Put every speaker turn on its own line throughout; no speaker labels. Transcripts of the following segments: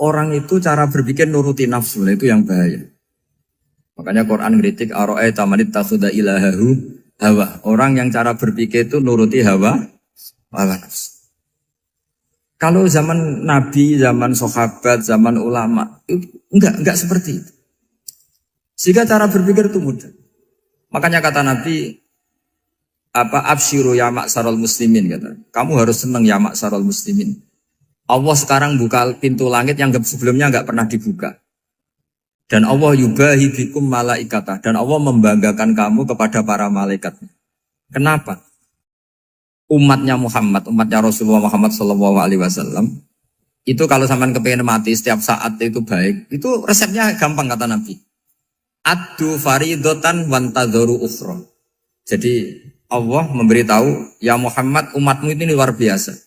orang itu cara berpikir nuruti nafsu, itu yang bahaya. Makanya Quran ngeritik ara'aita man ittakhadha ilahahu hawa. Orang yang cara berpikir itu nuruti hawa nafsu. Kalau zaman Nabi, zaman sahabat, zaman ulama itu enggak seperti itu. Sehingga cara berpikir itu mudah. Makanya kata Nabi absyiru ya ma'sarul muslimin kata. Kamu harus senang ya ma'sarul muslimin. Allah sekarang buka pintu langit yang sebelumnya enggak pernah dibuka. Dan Allah yubahi bikum malaikatah. Dan Allah membanggakan kamu kepada para malaikat. Kenapa? Umatnya Muhammad, umatnya Rasulullah Muhammad SAW, itu kalau sampean kepengen mati setiap saat itu baik, itu resepnya gampang kata Nabi. Addu faridotan wantadzoru ukhra. Jadi Allah memberitahu, ya Muhammad umatmu ini luar biasa.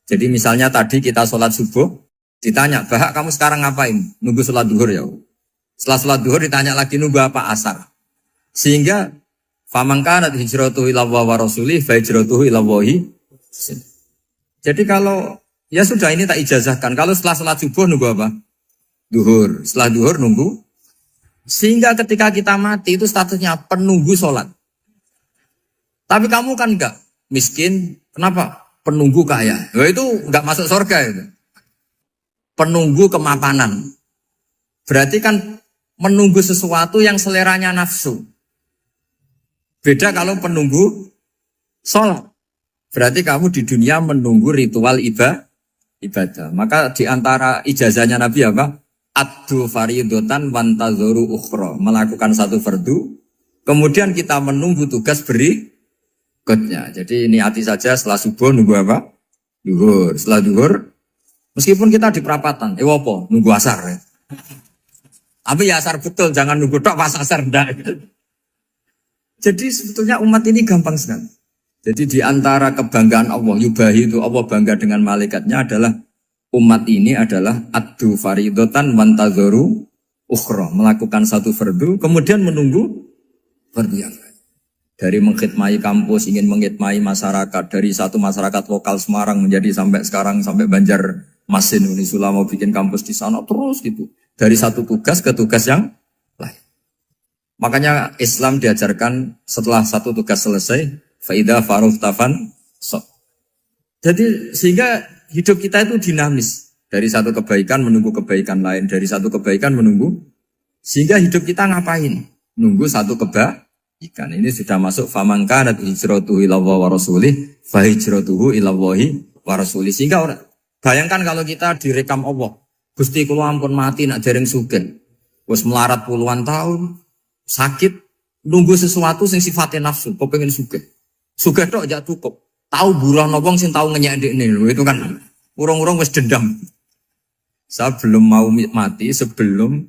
Jadi misalnya tadi kita sholat subuh, ditanya, Bahak kamu sekarang ngapain? Nunggu sholat duhur ya. Setelah sholat duhur ditanya lagi nunggu apa asar. Sehingga faman kanat hijratuhu ila Allah wa rasulih fa hijratuhu ila Allah. Jadi kalau ya sudah ini tak ijazahkan. Kalau setelah sholat subuh nunggu apa? Duhur. Setelah duhur nunggu. Sehingga ketika kita mati itu statusnya penunggu sholat. Tapi kamu kan enggak miskin. Kenapa? Penunggu kaya. Ya itu enggak masuk surga itu. Penunggu kemapanan. Berarti kan menunggu sesuatu yang seleranya nafsu. Beda kalau penunggu sholat. Berarti kamu di dunia menunggu ritual ibadah. Maka di antara ijazahnya Nabi apa? Addu faridotan wantadzoru ukhra. Melakukan satu fardu. Kemudian kita menunggu tugas berikutnya. Jadi niati saja setelah subuh nunggu apa? Duhur. Setelah duhur, meskipun kita di perapatan. Apa? Nunggu asar ya. Tapi ya asar betul, jangan nunggu tok pas asar ndak. Jadi sebetulnya umat ini gampang sekali. Jadi di antara kebanggaan Allah, yubahi itu Allah bangga dengan malaikatnya adalah umat ini adalah addu faridotan wantadzoru ukhra, melakukan satu fardu kemudian menunggu fardu yang lain. Dari mengkhidmati kampus, ingin mengkhidmati masyarakat, dari satu masyarakat lokal Semarang menjadi sampai sekarang sampai Banjarmasin, Unisula mau bikin kampus di sana terus gitu. Dari satu tugas ke tugas yang lain. Makanya Islam diajarkan setelah satu tugas selesai, faida faruhtafan sok. Jadi sehingga hidup kita itu dinamis. Dari satu kebaikan menunggu kebaikan lain, dari satu kebaikan menunggu. Sehingga hidup kita ngapain? Nunggu satu kebaikan. Ini sudah masuk faman kanat hijratuhu ila Allah wa rasulih, fa hijratuhu ila Allah wa rasulih. Sehingga bayangkan kalau kita direkam Allah. Gusti kula ampun mati nak dereng sugih. Wis melarat puluhan tahun, sakit, nunggu sesuatu sing sifatnya nafsu, kepengin sugih. Sugih tok jak cukup. Tahu buruh wong sing tahu ngenyek ndekne lho, itu kan urung-urung wis dendam. Saya belum mau mati sebelum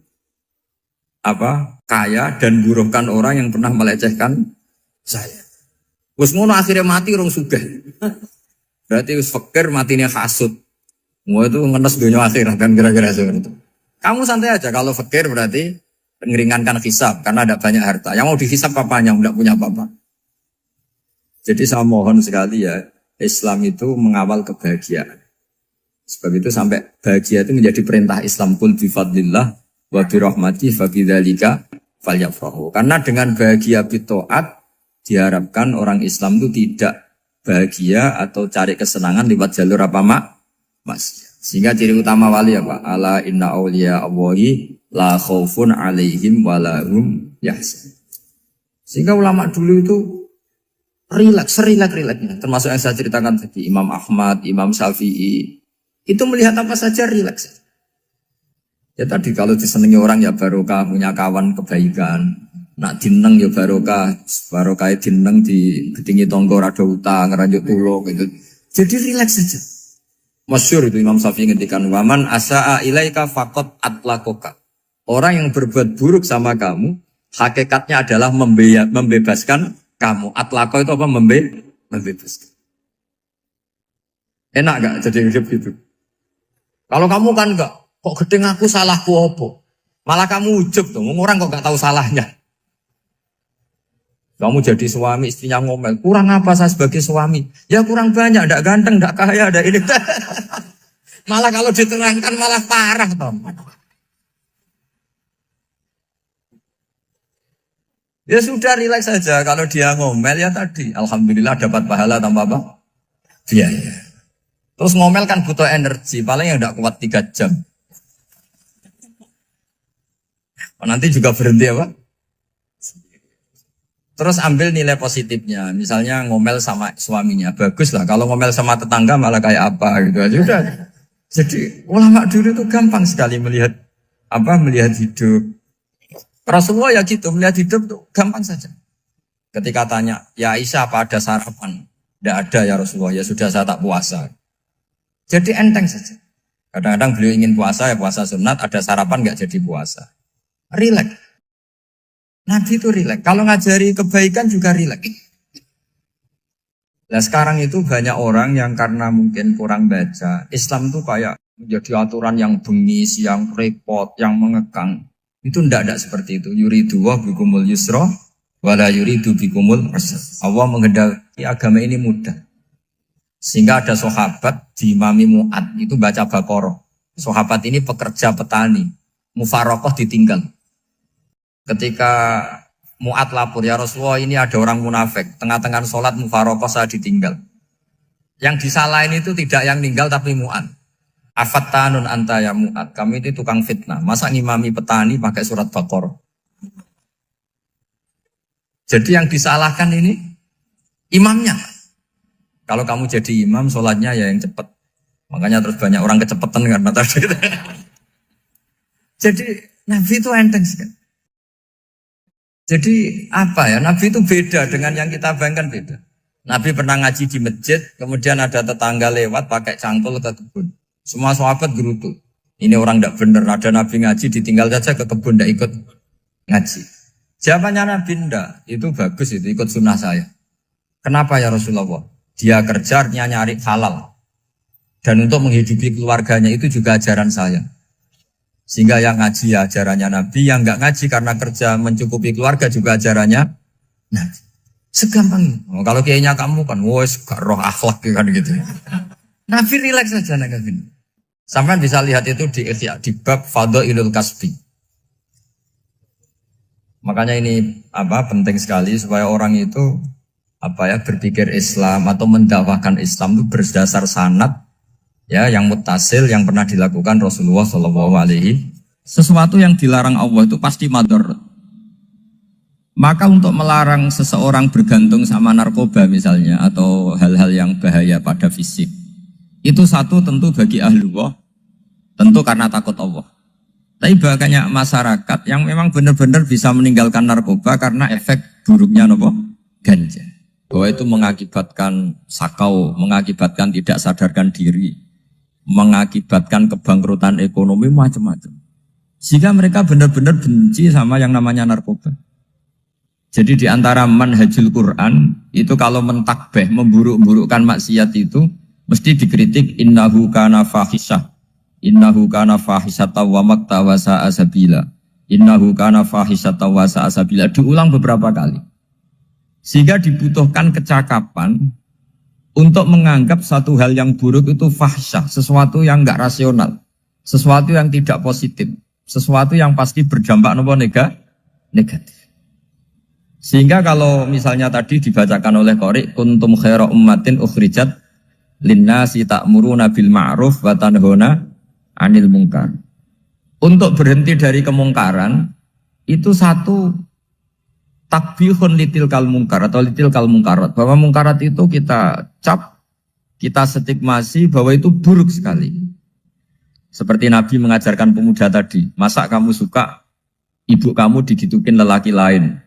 kaya dan buruhkan orang yang pernah melecehkan saya. Wis ngono akhirnya mati urung sugih. Berarti wis fakir matine hasud. Mau itu ngenes dunia akhirat kan kira-kira seperti itu. Kamu santai aja kalau fakir berarti meringankan hisab karena ada banyak harta. Yang mau dihisab papanya enggak punya apa-apa. Jadi saya mohon sekali ya, Islam itu mengawal kebahagiaan. Sebab itu sampai bahagia itu menjadi perintah Islam, qul bi fadlillah wa bi rahmatihi fa bidzalika falyafrahu. Karena dengan bahagia bi taat diharapkan orang Islam itu tidak bahagia atau cari kesenangan lewat jalur apa Mas. Sehingga ciri utama wali apa? Ala inna awliya Allahi la khaufun alaihim walahum yahzanun. Sehingga ulama dulu itu rileks-rileksnya. Termasuk yang saya ceritakan tadi, Imam Ahmad, Imam Syafi'i. Itu melihat apa saja rileks. Ya tadi kalau disenangi orang ya barokah, punya kawan kebaikan. Nak dineng ya barokah dineng di gedingi tonggo rada utang, ngeranjuk tulung gitu. Jadi rileks saja. Masyhur itu Imam Syafi'i ngendikan waman asaa ilaika faqat atlakoka. Orang yang berbuat buruk sama kamu, hakikatnya adalah membebaskan kamu. Atlako itu apa? Membebaskan. Enak gak jadi hidup gitu? Kalau kamu kan enggak, kok gedeng aku salahku apa? Malah kamu ujub tuh, orang kok gak tahu salahnya. Kamu jadi suami, istrinya ngomel, kurang apa saya sebagai suami? Ya kurang banyak, enggak ganteng, enggak kaya, enggak ini. Malah kalau diterangkan malah parah toh. Ya sudah rileks saja. Kalau dia ngomel ya tadi, alhamdulillah dapat pahala tanpa apa? Biaya. Terus ngomel kan butuh energi, paling yang tidak kuat 3 jam. Nanti juga berhenti apa? Terus ambil nilai positifnya. Misalnya ngomel sama suaminya, bagus lah. Kalau ngomel sama tetangga malah kayak apa gitu aja udah. Jadi ulama dulu itu gampang sekali melihat melihat hidup. Rasulullah ya gitu, melihat hidup tuh gampang saja. Ketika tanya, ya Aisyah apa ada sarapan? Tidak ada ya Rasulullah, ya sudah saya tak puasa. Jadi enteng saja. Kadang-kadang beliau ingin puasa, ya puasa sunat, ada sarapan nggak jadi puasa. Rileks. Nabi itu rileks. Kalau ngajari kebaikan juga rileks. Nah sekarang itu banyak orang yang karena mungkin kurang baca, Islam tuh kayak menjadi aturan yang bengis, yang repot, yang mengekang. Itu tidak seperti itu. Yuridu wa bikumul yusra wala yuridu bikumul usra. Allah menghendaki agama ini mudah. Sehingga ada sahabat di Imami Mu'ad itu baca Baqarah. Sahabat ini pekerja petani. Mufarokoh ditinggal. Ketika Mu'ad lapor, ya Rasulullah ini ada orang munafik. Tengah-tengah sholat mufarokoh saya ditinggal. Yang disalahin itu tidak yang ninggal tapi Mu'ad. Afattanun anta ya Mu'ad. Kami itu tukang fitnah. Masa ngimami petani pakai surat Baqarah? Jadi yang disalahkan ini imamnya. Kalau kamu jadi imam, sholatnya ya yang cepat. Makanya terus banyak orang kecepatan karena tadi. Jadi Nabi itu enteng sekali. Jadi apa ya? Nabi itu beda dengan yang kita bayangkan beda. Nabi pernah ngaji di masjid, kemudian ada tetangga lewat pakai cangkul ke kebun. Semua sahabat gerutu. Ini orang tidak benar. Ada Nabi ngaji ditinggal saja ke kebun, tidak ikut ngaji. Jawabannya Nabi tidak. Itu bagus itu ikut sunnah saya. Kenapa ya Rasulullah? Dia kerjanya nyari halal. Dan untuk menghidupi keluarganya itu juga ajaran saya. Sehingga yang ngaji ya ajarannya Nabi, yang nggak ngaji karena kerja mencukupi keluarga juga ajarannya Nabi. Segampang itu. Oh, kalau kayaknya kamu kan, wes gak roh akhlak kan gitu. Nabi rileks saja Nabi. Sampai bisa lihat itu di bab Fadhailul Kasbi. Makanya ini penting sekali supaya orang itu berpikir Islam atau mendakwakan Islam itu berdasar sanad ya yang muttasil yang pernah dilakukan Rasulullah SAW. Sesuatu yang dilarang Allah itu pasti madharat. Maka untuk melarang seseorang bergantung sama narkoba misalnya atau hal-hal yang bahaya pada fisik, itu satu tentu bagi ahlullah, tentu karena takut Allah. Tapi banyak masyarakat yang memang benar-benar bisa meninggalkan narkoba karena efek buruknya ganja. Bahwa itu mengakibatkan sakau, mengakibatkan tidak sadarkan diri, mengakibatkan kebangkrutan ekonomi macam-macam. Sehingga mereka benar-benar benci sama yang namanya narkoba. Jadi di antara manhajul Quran itu kalau mentakbih, memburuk-burukkan maksiat itu mesti dikritik innahu kana fahisyah. Innahu kana fahisyata wa maqta wa sa'a sabila. Innahu kana fahisyata wa sa'a sabila. Diulang beberapa kali. Sehingga dibutuhkan kecakapan untuk menganggap satu hal yang buruk itu fahsyah, sesuatu yang enggak rasional, sesuatu yang tidak positif, sesuatu yang pasti berdampak negatif. Sehingga kalau misalnya tadi dibacakan oleh Qori, kuntum khaira ummatin ukhrijat linnasi ta'muruna bil ma'ruf wa tanhauna 'anil munkar. Untuk berhenti dari kemungkaran itu satu takbihun litilkal munkar atau litilkal munkarat, bahwa munkarat itu kita cap, kita stigmasi bahwa itu buruk sekali. Seperti Nabi mengajarkan pemuda tadi, masa kamu suka ibu kamu digitukin lelaki lain,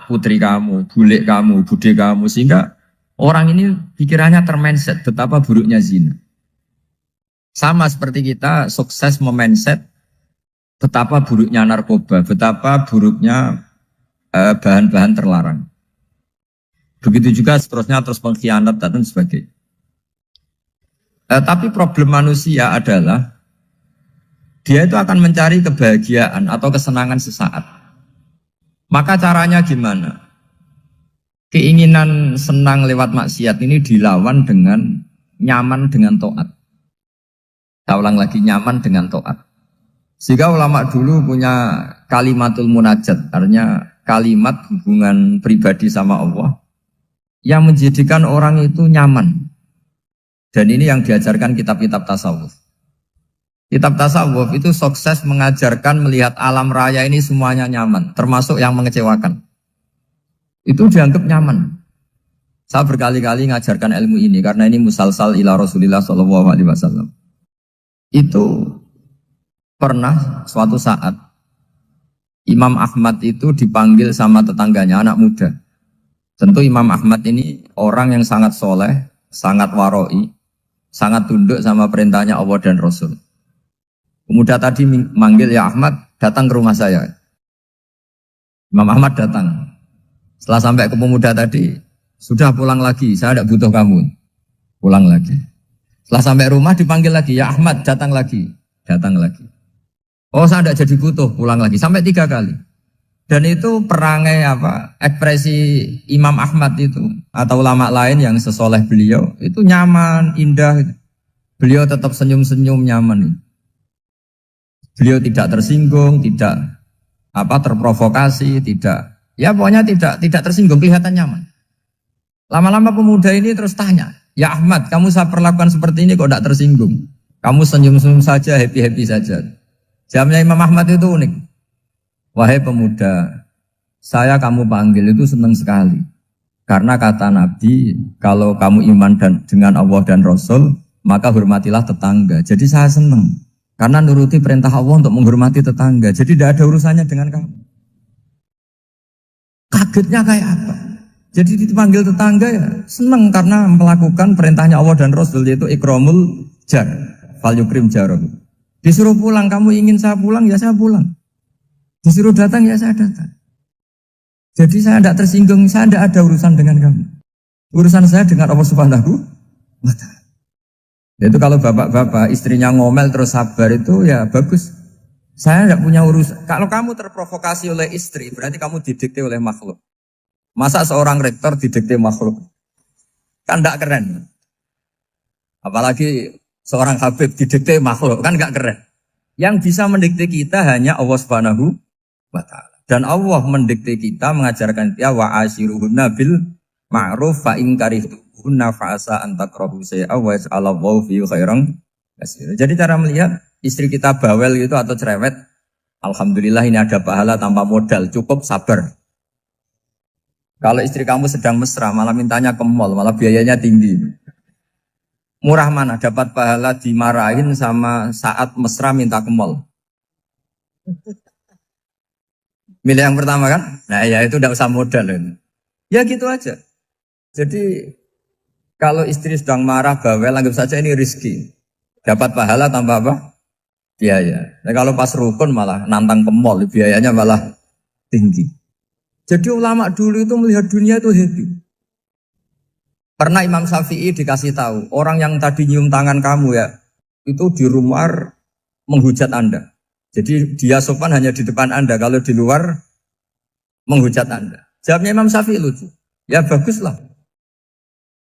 putri kamu, bule kamu, bude kamu, sehingga orang ini pikirannya termindset betapa buruknya zina. Sama seperti kita sukses memindset betapa buruknya narkoba, betapa buruknya bahan-bahan terlarang. Begitu juga seterusnya terus pengkhianat dan sebagainya. Tapi problem manusia adalah dia itu akan mencari kebahagiaan atau kesenangan sesaat. Maka caranya gimana? Keinginan senang lewat maksiat ini dilawan dengan nyaman dengan taat. Saya ulang lagi, nyaman dengan taat. Sehingga ulama dulu punya kalimatul munajat, artinya kalimat hubungan pribadi sama Allah yang menjadikan orang itu nyaman. Dan ini yang diajarkan kitab-kitab tasawuf. Kitab tasawuf itu sukses mengajarkan melihat alam raya ini semuanya nyaman, termasuk yang mengecewakan. Itu dianggap nyaman. Saya berkali-kali mengajarkan ilmu ini karena ini musalsal ila Rasulillah SAW. Itu pernah suatu saat Imam Ahmad itu dipanggil sama tetangganya, anak muda. Tentu Imam Ahmad ini orang yang sangat soleh, sangat waroi, sangat tunduk sama perintahnya Allah dan Rasul. Pemuda tadi manggil, ya Ahmad, datang ke rumah saya. Imam Ahmad datang. Setelah sampai ke pemuda tadi, sudah pulang lagi, saya tidak butuh kamu. Pulang lagi. Setelah sampai rumah dipanggil lagi, ya Ahmad, datang lagi. Datang lagi. Oh, saya tidak jadi butuh, pulang lagi. Sampai 3 kali. Dan itu perangai ekspresi Imam Ahmad itu atau ulama lain yang sesoleh beliau itu nyaman, indah. Beliau tetap senyum-senyum nyaman. Beliau tidak tersinggung, tidak terprovokasi, pokoknya tidak tersinggung, kelihatan nyaman. Lama-lama pemuda ini terus tanya, ya Ahmad, kamu saya perlakukan seperti ini kok tidak tersinggung? Kamu senyum-senyum saja, happy-happy saja. Jawabnya Imam Ahmad itu unik. Wahai pemuda, saya kamu panggil itu senang sekali. Karena kata Nabi, kalau kamu iman dengan Allah dan Rasul, maka hormatilah tetangga. Jadi saya senang. Karena nuruti perintah Allah untuk menghormati tetangga. Jadi tidak ada urusannya dengan kamu. Kagetnya kayak apa? Jadi dipanggil tetangga ya senang karena melakukan perintahnya Allah dan Rasul, yaitu ikramul jar, fal yukrim jarum. Disuruh pulang, kamu ingin saya pulang, ya saya pulang. Disuruh datang, ya saya datang. Jadi saya tidak tersinggung, saya tidak ada urusan dengan kamu. Urusan saya dengan Allah Subhanahu wa Ta'ala. Itu kalau bapak-bapak istrinya ngomel terus sabar itu ya bagus. Saya tidak punya urusan. Kalau kamu terprovokasi oleh istri, berarti kamu didikte oleh makhluk. Masa seorang rektor didikte makhluk? Kan tidak keren. Apalagi seorang Habib didikte makhluk, kan tidak keren. Yang bisa mendikte kita hanya Allah Subhanahu wa Ta'ala. Dan Allah mendikte kita, mengajarkan kita wa ashiruhunna bil ma'ruf fa in karihtunna fa asa an takrahu shay'an wa yaj'alallahu fi khairan katsira. Jadi cara melihat istri kita bawel gitu atau cerewet, alhamdulillah ini ada pahala tanpa modal, cukup sabar. Kalau istri kamu sedang mesra, malah mintanya ke mall, malah biayanya tinggi. Murah mana? Dapat pahala dimarahin sama saat mesra minta ke mall. Milih yang pertama kan? Nah ya itu tidak usah modal. Ya gitu aja. Jadi kalau istri sedang marah, bawel, anggap saja ini rezeki. Dapat pahala tanpa apa? Biaya. Nah, kalau pas rukun malah nantang ke mall, biayanya malah tinggi. Jadi ulama dulu itu melihat dunia itu happy. Pernah Imam Syafi'i dikasih tahu, orang yang tadi nyium tangan kamu ya, itu di rumah menghujat Anda. Jadi dia sopan hanya di depan Anda, kalau di luar menghujat Anda. Jawabnya Imam Syafi'i lucu. Ya baguslah.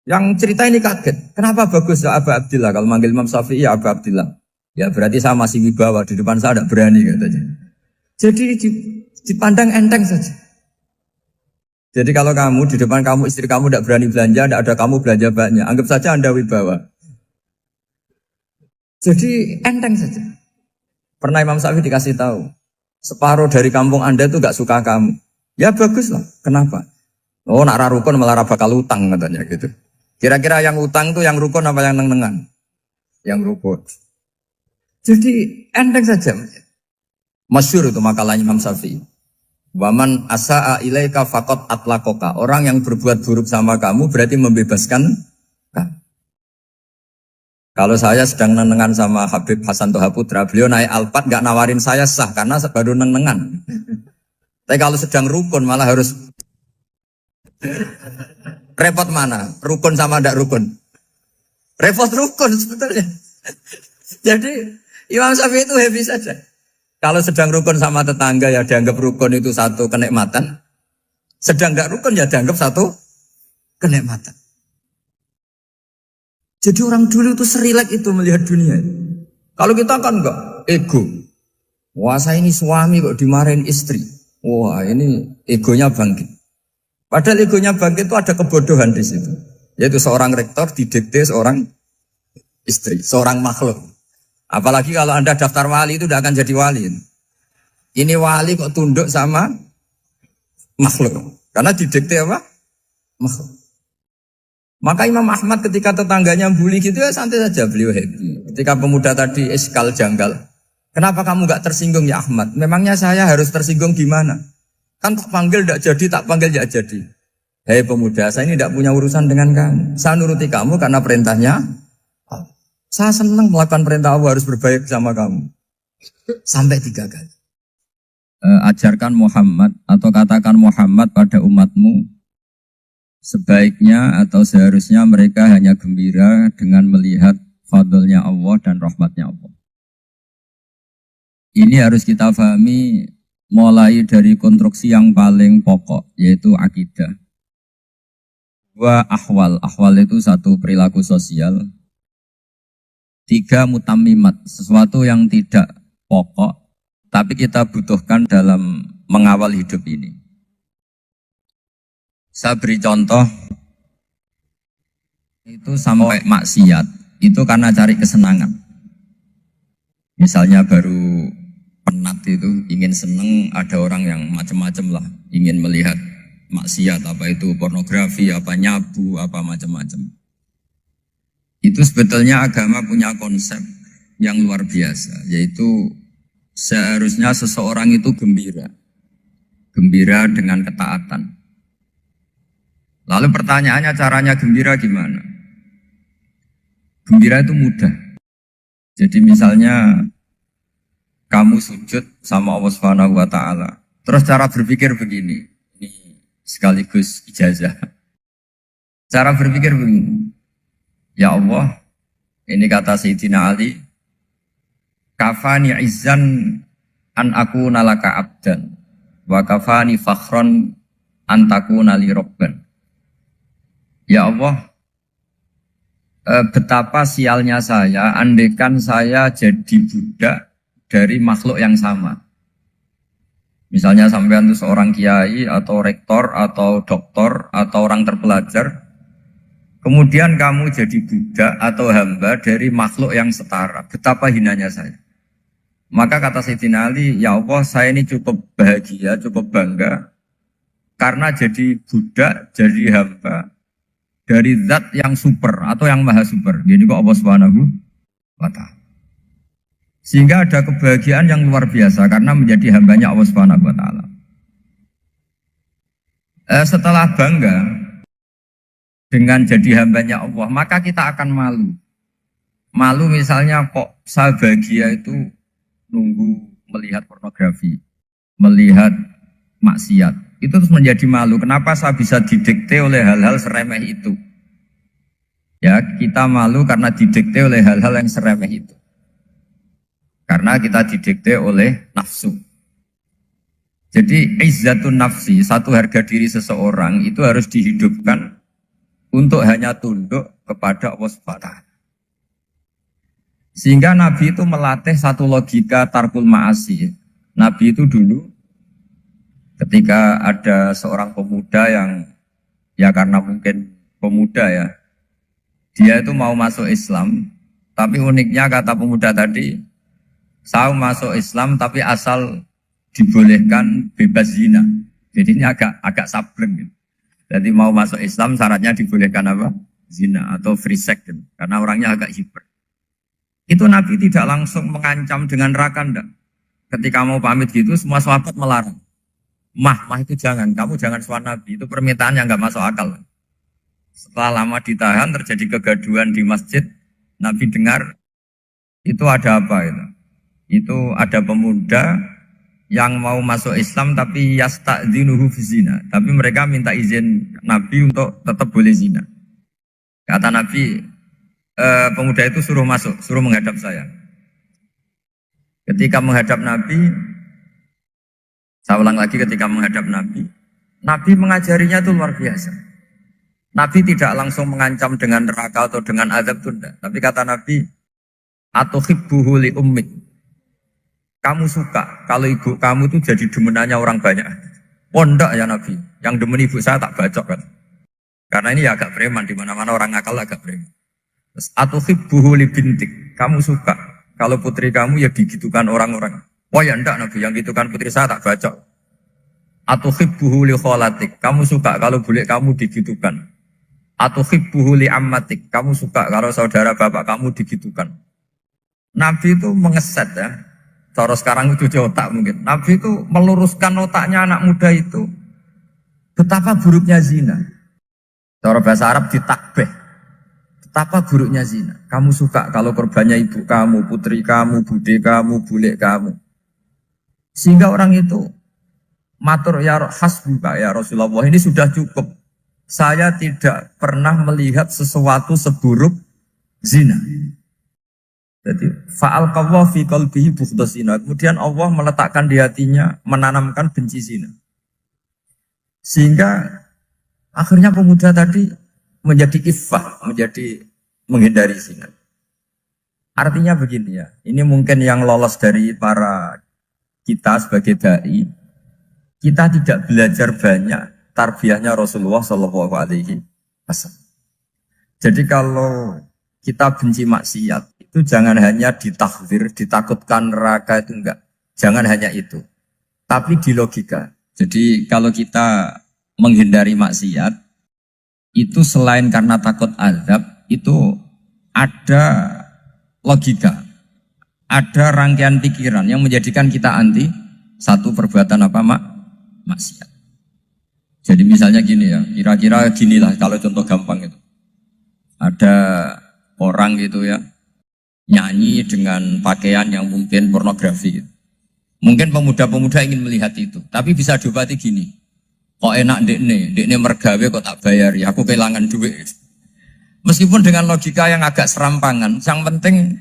Yang cerita ini kaget. Kenapa bagus ya Aba Abdillah? Kalau manggil Imam Syafi'i ya Aba Abdillah. Ya berarti saya masih wibawa, di depan saya tidak berani katanya. Jadi dipandang enteng saja. Jadi kalau kamu di depan kamu istri kamu tidak berani belanja, tidak ada kamu belanja banyak, anggap saja Anda wibawa. Jadi enteng saja. Pernah Imam Syafi'i dikasih tahu, separuh dari kampung Anda itu gak suka kamu. Ya baguslah. Kenapa? Oh nak rukun malah bakal utang katanya gitu. Kira-kira yang utang itu yang rukun apa yang neng-nengan? Yang rukun. Jadi enteng saja. Masyhur itu makalahnya Imam Syafi'i. Waman asa'a ilaika faqad atlaqaka. Orang yang berbuat buruk sama kamu berarti membebaskan kamu. Kalau saya sedang nenengan sama Habib Hasan Toha Putra, beliau naik Alphard gak nawarin saya sah karena baru nenengan. Tapi kalau sedang rukun malah harus repot mana? Rukun sama ndak rukun? Repot rukun sebetulnya. Jadi Imam Syafi'i itu happy saja. Kalau sedang rukun sama tetangga ya dianggap rukun itu satu kenikmatan. Sedang tidak rukun ya dianggap satu kenikmatan. Jadi orang dulu itu serilek itu melihat dunia. Kalau kita kan enggak, ego. Wah saya ini suami kok dimarahin istri. Wah ini egonya bangkit. Padahal egonya bangkit itu ada kebodohan di situ. Yaitu seorang rektor didikte seorang istri, seorang makhluk. Apalagi kalau Anda daftar wali itu tidak akan jadi wali. Ini wali kok tunduk sama makhluk. Karena didikte apa? Makhluk. Maka Imam Ahmad ketika tetangganya bully gitu ya santai saja, beliau happy. Ketika pemuda tadi eskal janggal, kenapa kamu gak tersinggung ya Ahmad? Memangnya saya harus tersinggung gimana? Kan tak panggil tidak jadi, tak panggil tidak jadi. Hei pemuda, saya ini tidak punya urusan dengan kamu. Saya nuruti kamu karena perintahnya. Saya senang melakukan perintah Allah, harus berbaik sama kamu. Sampai 3 kali. Ajarkan Muhammad atau katakan Muhammad pada umatmu. Sebaiknya atau seharusnya mereka hanya gembira dengan melihat fadlnya Allah dan rahmatnya Allah. Ini harus kita pahami mulai dari konstruksi yang paling pokok, yaitu akidah. 2 ahwal. Ahwal itu 1 perilaku sosial. 3 mutammimat, sesuatu yang tidak pokok, tapi kita butuhkan dalam mengawal hidup ini. Saya beri contoh, itu sampai maksiat, itu karena cari kesenangan. Misalnya baru penat itu, ingin seneng, ada orang yang macam-macam lah, ingin melihat maksiat, apa itu pornografi, apa nyabu, apa macam-macam. Itu sebetulnya agama punya konsep yang luar biasa, yaitu seharusnya seseorang itu gembira. Gembira dengan ketaatan. Lalu pertanyaannya caranya gembira gimana? Gembira itu mudah. Jadi misalnya kamu sujud sama Allah Subhanahu wa taala. Terus cara berpikir begini. Ini sekaligus ijazah. Cara berpikir begini. Ya Allah, ini kata Sayyidina Ali, kafani izzan an aku nalaka abdan wa kafani fakhron an takuna li robban. Ya Allah, betapa sialnya saya, andaikan saya jadi budak dari makhluk yang sama. Misalnya sampean itu seorang kiai atau rektor atau doktor atau orang terpelajar, kemudian kamu jadi budak atau hamba dari makhluk yang setara. Betapa hinanya saya. Maka kata Sayyidina Ali, ya Allah saya ini cukup bahagia, cukup bangga, karena jadi budak, jadi hamba dari zat yang super atau yang maha super. Jadi kok Allah Subhanahu wa ta'ala. Sehingga ada kebahagiaan yang luar biasa karena menjadi hambanya Allah Subhanahu wa ta'ala. Setelah bangga dengan jadi hambanya Allah, maka kita akan malu. Malu misalnya kok saya bahagia itu nunggu melihat pornografi, melihat maksiat. Itu terus menjadi malu. Kenapa saya bisa didikte oleh hal-hal seremeh itu? Ya, kita malu karena didikte oleh hal-hal yang seremeh itu. Karena kita didikte oleh nafsu. Jadi izzatun nafsi, satu harga diri seseorang itu harus dihidupkan untuk hanya tunduk kepada Allah Subhanahu wa ta'ala. Sehingga Nabi itu melatih satu logika tarkul ma'asi. Nabi itu dulu ketika ada seorang pemuda yang ya karena mungkin pemuda ya, dia itu mau masuk Islam, tapi uniknya kata pemuda tadi, saya masuk Islam tapi asal dibolehkan bebas zina. Jadi ini agak sableng gitu. Jadi mau masuk Islam syaratnya dibolehkan apa? Zina atau free sex gitu. Karena orangnya agak hiper. Itu Nabi tidak langsung mengancam dengan neraka enggak. Ketika mau pamit gitu semua sahabat melarang. Mah itu jangan, kamu jangan suan Nabi, itu permintaan yang nggak masuk akal. Setelah lama ditahan, terjadi kegaduhan di masjid, Nabi dengar, itu ada apa itu? Itu ada pemuda yang mau masuk Islam tapi yasta'dzinuhu fi zina. Tapi mereka minta izin Nabi untuk tetap boleh zina. Kata Nabi, pemuda itu suruh masuk, suruh menghadap saya. Ketika menghadap Nabi, saya ulang lagi ketika menghadap Nabi. Nabi mengajarinya itu luar biasa. Nabi tidak langsung mengancam dengan neraka atau dengan azab tunda. Tapi kata Nabi, Atau hibbuhu li ummik. Kamu suka kalau ibu kamu tuh jadi demenannya orang banyak. Oh enggak ya Nabi, yang demen ibu saya tak bacok kan. Karena ini ya agak preman, di mana-mana orang nakal agak preman. Terus atau hibbuhu li bintik. Kamu suka kalau putri kamu ya digitukan orang-orang. Oh ya enggak Nabi, yang gitukan putri saya tak bacok. Atau hibbuhu li kholatik. Kamu suka kalau bule kamu digitukan. Atau hibbuhu li ammatik. Kamu suka kalau saudara bapak kamu digitukan. Nabi itu mengeset ya. Cara sekarang itu otak mungkin. Nabi itu meluruskan otaknya anak muda itu. Betapa buruknya zina. Cara bahasa Arab ditakbih. Betapa buruknya zina. Kamu suka kalau korbannya ibu kamu, putri kamu, bude kamu, bule kamu. Sehingga orang itu matur ya hasbuka ya Rasulullah. Ini sudah cukup. Saya tidak pernah melihat sesuatu seburuk zina. Jadi fa'al qawwa fi qalbihi bughdha zina. Kemudian Allah meletakkan di hatinya, menanamkan benci zina. Sehingga akhirnya pemuda tadi menjadi iffah, menjadi menghindari zina. Artinya begini ya, ini mungkin yang lolos dari para kita sebagai dai, kita tidak belajar banyak tarbiyahnya Rasulullah Shallallahu Alaihi Wasallam. Jadi kalau kita benci maksiat, itu jangan hanya ditakhzir, ditakutkan neraka itu enggak. Jangan hanya itu. Tapi di logika. Jadi kalau kita menghindari maksiat, itu selain karena takut azab, itu ada logika. Ada rangkaian pikiran yang menjadikan kita anti satu perbuatan apa maksiat. Jadi misalnya gini ya, kira-kira ginilah kalau contoh gampang itu. Ada orang gitu ya, nyanyi dengan pakaian yang mungkin pornografi. Mungkin pemuda-pemuda ingin melihat itu, tapi bisa diobati gini. Kok enak dekne mergawe kok tak bayar ya, aku kehilangan duit. Meskipun dengan logika yang agak serampangan, yang penting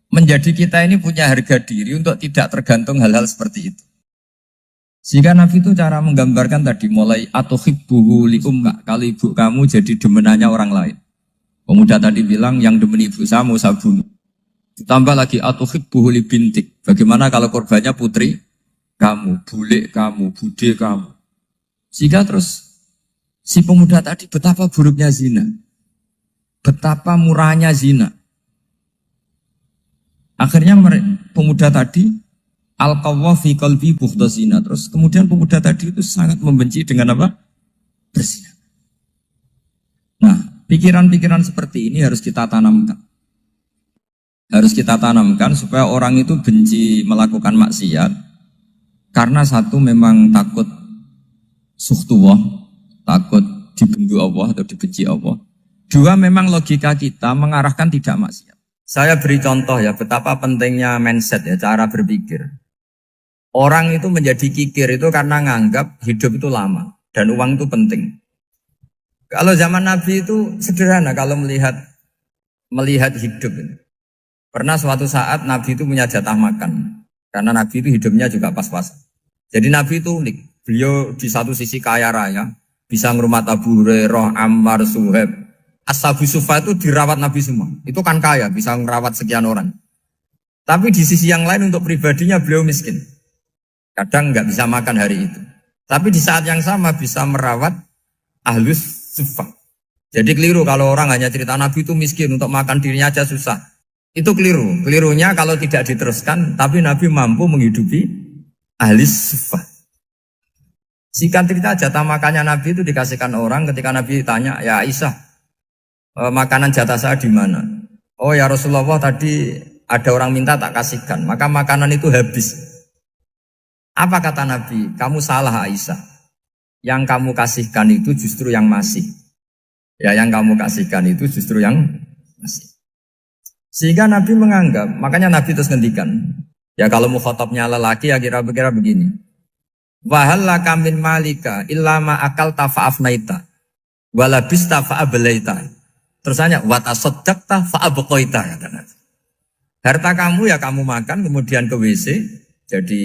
menjadi kita ini punya harga diri untuk tidak tergantung hal-hal seperti itu. Sehingga Nabi itu cara menggambarkan tadi mulai atau hibbuhu li ummik, kalau ibu kamu jadi demenannya orang lain. Pemuda tadi bilang yang demen ibu saya mau saya bunuh. Ditambah lagi atau hibbuhu li bintik. Bagaimana kalau korbannya putri kamu, bule kamu, bude kamu. Sehingga terus si pemuda tadi betapa buruknya zina. Betapa murahnya zina. Akhirnya pemuda tadi al-qawwa fi qalbi bughdha zina. Terus kemudian pemuda tadi itu sangat membenci dengan apa? Berzina. Nah, pikiran-pikiran seperti ini harus kita tanamkan. Harus kita tanamkan supaya orang itu benci melakukan maksiat. Karena satu memang takut sukhtuwah, takut dibendu Allah atau dibenci Allah. Dua memang logika kita mengarahkan tidak maksiat. Saya beri contoh ya betapa pentingnya mindset ya, cara berpikir. Orang itu menjadi kikir itu karena nganggap hidup itu lama dan uang itu penting. Kalau zaman Nabi itu sederhana kalau melihat hidup. Pernah suatu saat Nabi itu punya jatah makan. Karena Nabi itu hidupnya juga pas-pas. Jadi Nabi itu unik. Beliau di satu sisi kaya raya. Bisa ngurmat Abu Hurairah, Ammar, Suhaib. Ashabu Sufa itu dirawat Nabi semua. Itu kan kaya, bisa ngerawat sekian orang. Tapi di sisi yang lain untuk pribadinya beliau miskin. Kadang nggak bisa makan hari itu. Tapi di saat yang sama bisa merawat Ahlus Sufa. Jadi keliru kalau orang hanya cerita Nabi itu miskin, untuk makan dirinya aja susah. Itu keliru. Kelirunya kalau tidak diteruskan, tapi Nabi mampu menghidupi Ahlus Sufa. Singkat cerita jatah makannya Nabi itu dikasihkan orang ketika Nabi tanya, ya Aisyah, makanan jatah saya di mana? Oh ya Rasulullah tadi ada orang minta tak kasihkan, maka makanan itu habis. Apa kata Nabi? Kamu salah Aisyah. Yang kamu kasihkan itu justru yang masih. Ya yang kamu kasihkan itu justru yang masih. Sehingga Nabi menganggap, makanya Nabi terus ngendikan. Ya kalau mukhatabnya lelaki ya kira-kira begini. Wahallaka min malika illa ma akalta fa'afnaita walabista fa'ablaita. Terus hanya watasaddaqta fa'abqaita kata Nabi. Harta kamu ya kamu makan kemudian ke WC jadi